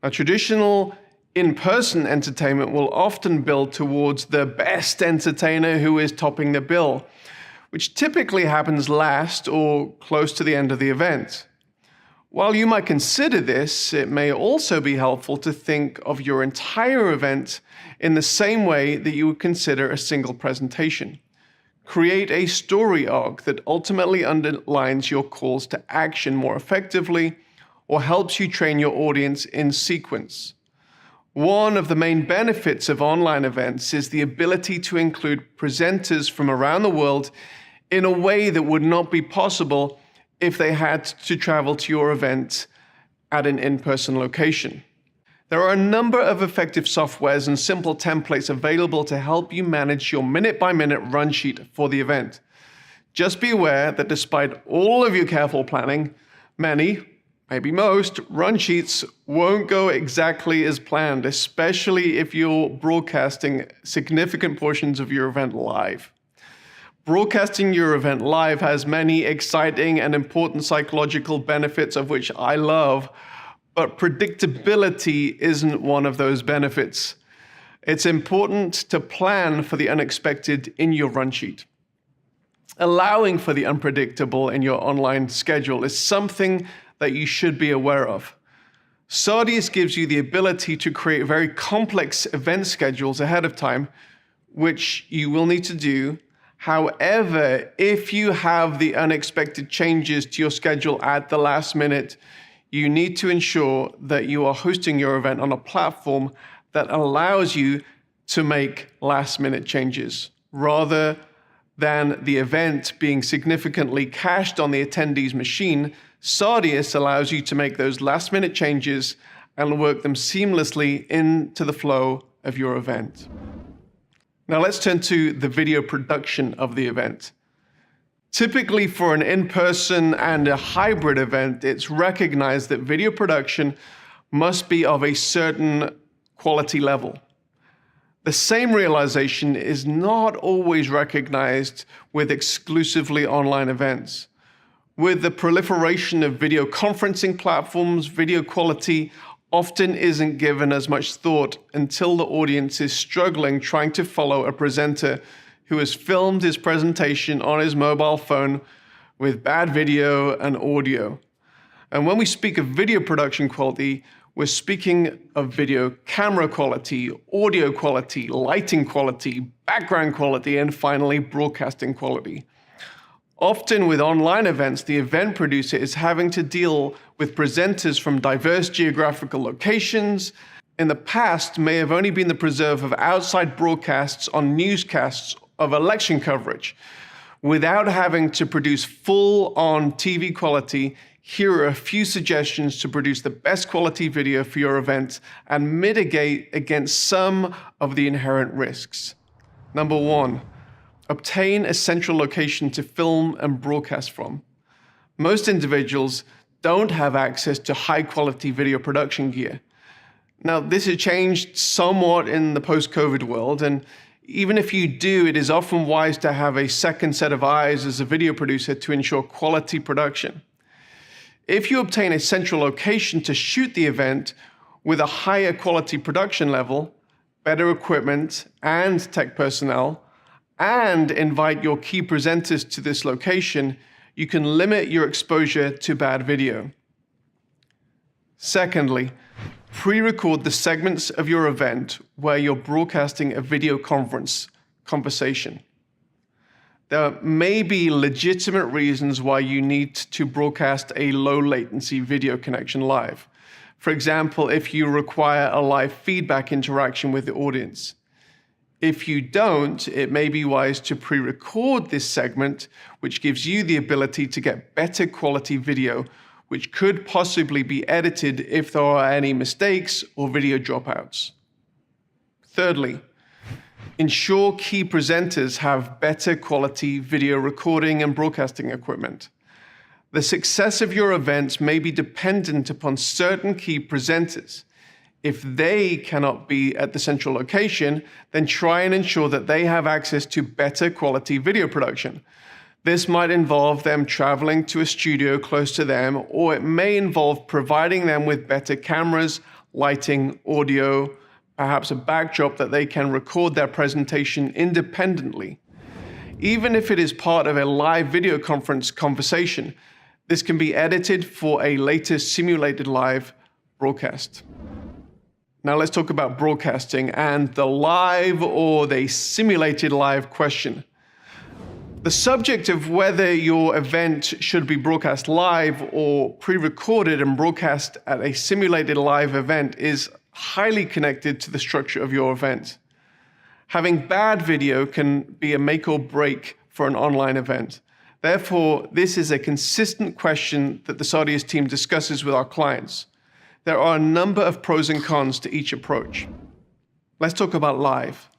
A traditional in-person entertainment will often build towards the best entertainer who is topping the bill, which typically happens last or close to the end of the event. While you might consider this, it may also be helpful to think of your entire event in the same way that you would consider a single presentation. Create a story arc that ultimately underlines your calls to action more effectively or helps you train your audience in sequence. One of the main benefits of online events is the ability to include presenters from around the world in a way that would not be possible if they had to travel to your event at an in-person location. There are a number of effective softwares and simple templates available to help you manage your minute-by-minute run sheet for the event. Just be aware that despite all of your careful planning, many, maybe most, run sheets won't go exactly as planned, especially if you're broadcasting significant portions of your event live. Broadcasting your event live has many exciting and important psychological benefits, of which I love, but predictability isn't one of those benefits. It's important to plan for the unexpected in your run sheet. Allowing for the unpredictable in your online schedule is something that you should be aware of. Sardius gives you the ability to create very complex event schedules ahead of time, which you will need to do. However, if you have the unexpected changes to your schedule at the last minute, you need to ensure that you are hosting your event on a platform that allows you to make last-minute changes, rather than the event being significantly cached on the attendee's machine. Sardius allows you to make those last-minute changes and work them seamlessly into the flow of your event. Now let's turn to the video production of the event. Typically for an in-person and a hybrid event, it's recognized that video production must be of a certain quality level. The same realization is not always recognized with exclusively online events. With the proliferation of video conferencing platforms, video quality often isn't given as much thought until the audience is struggling trying to follow a presenter who has filmed his presentation on his mobile phone with bad video and audio. And when we speak of video production quality, we're speaking of video camera quality, audio quality, lighting quality, background quality, and finally broadcasting quality. Often with online events, the event producer is having to deal with presenters from diverse geographical locations. In the past, may have only been the preserve of outside broadcasts on newscasts of election coverage. Without having to produce full-on TV quality, here are a few suggestions to produce the best quality video for your event and mitigate against some of the inherent risks. Number 1. Obtain a central location to film and broadcast from. Most individuals don't have access to high-quality video production gear. Now, this has changed somewhat in the post-COVID world, and even if you do, it is often wise to have a second set of eyes as a video producer to ensure quality production. If you obtain a central location to shoot the event with a higher quality production level, better equipment and tech personnel, and invite your key presenters to this location, you can limit your exposure to bad video. Secondly, pre-record the segments of your event where you're broadcasting a video conversation. There may be legitimate reasons why you need to broadcast a low latency video connection live. For example, if you require a live feedback interaction with the audience. If you don't, it may be wise to pre-record this segment, which gives you the ability to get better quality video, which could possibly be edited if there are any mistakes or video dropouts. Thirdly, ensure key presenters have better quality video recording and broadcasting equipment. The success of your events may be dependent upon certain key presenters. If they cannot be at the central location, then try and ensure that they have access to better quality video production. This might involve them traveling to a studio close to them, or it may involve providing them with better cameras, lighting, audio, perhaps a backdrop that they can record their presentation independently. Even if it is part of a live video conference conversation, this can be edited for a later simulated live broadcast. Now let's talk about broadcasting and the live or the simulated live question. The subject of whether your event should be broadcast live or pre-recorded and broadcast at a simulated live event is highly connected to the structure of your event. Having bad video can be a make or break for an online event. Therefore, this is a consistent question that the Sardius team discusses with our clients. There are a number of pros and cons to each approach. Let's talk about live.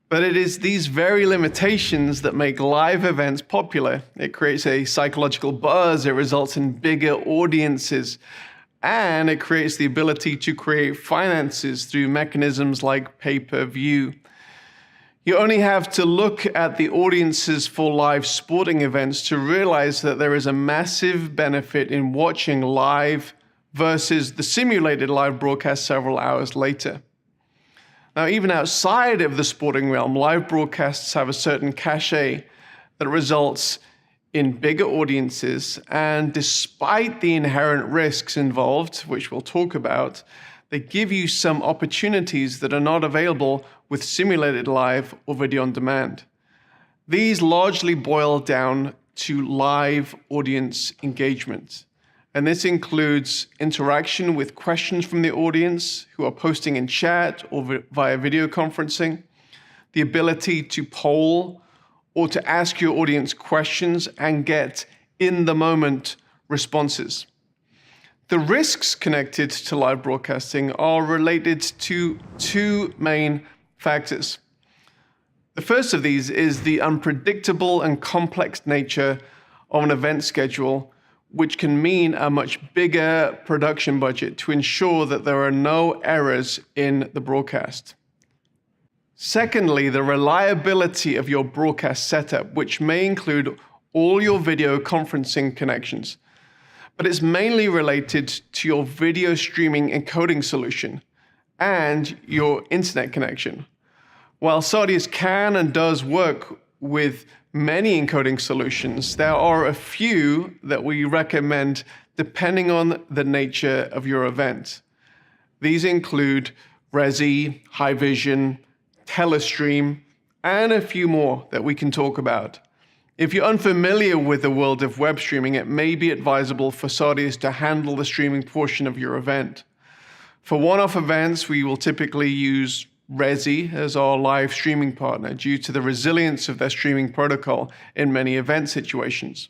But it is these very limitations that make live events popular. It creates a psychological buzz, it results in bigger audiences, and it creates the ability to create finances through mechanisms like pay-per-view. You only have to look at the audiences for live sporting events to realize that there is a massive benefit in watching live versus the simulated live broadcast several hours later. Now, even outside of the sporting realm, live broadcasts have a certain cachet that results in bigger audiences, and despite the inherent risks involved, which we'll talk about, they give you some opportunities that are not available with simulated live or video on demand. These largely boil down to live audience engagement. And this includes interaction with questions from the audience who are posting in chat or via video conferencing, the ability to poll or to ask your audience questions and get in-the-moment responses. The risks connected to live broadcasting are related to two main factors. The first of these is the unpredictable and complex nature of an event schedule, which can mean a much bigger production budget to ensure that there are no errors in the broadcast. Secondly, the reliability of your broadcast setup, which may include all your video conferencing connections, but it's mainly related to your video streaming encoding solution and your internet connection. While Sardius can and does work with many encoding solutions, there are a few that we recommend depending on the nature of your event. These include Resi, Haivision, Telestream, and a few more that we can talk about. If you're unfamiliar with the world of web streaming, it may be advisable for Sardius to handle the streaming portion of your event. For one-off events, we will typically use Resi as our live streaming partner due to the resilience of their streaming protocol in many event situations.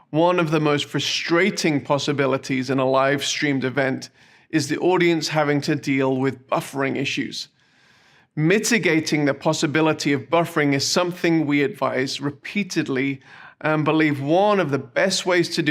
One of the most frustrating possibilities in a live streamed event is the audience having to deal with buffering issues. Mitigating the possibility of buffering is something we advise repeatedly and believe one of the best ways to do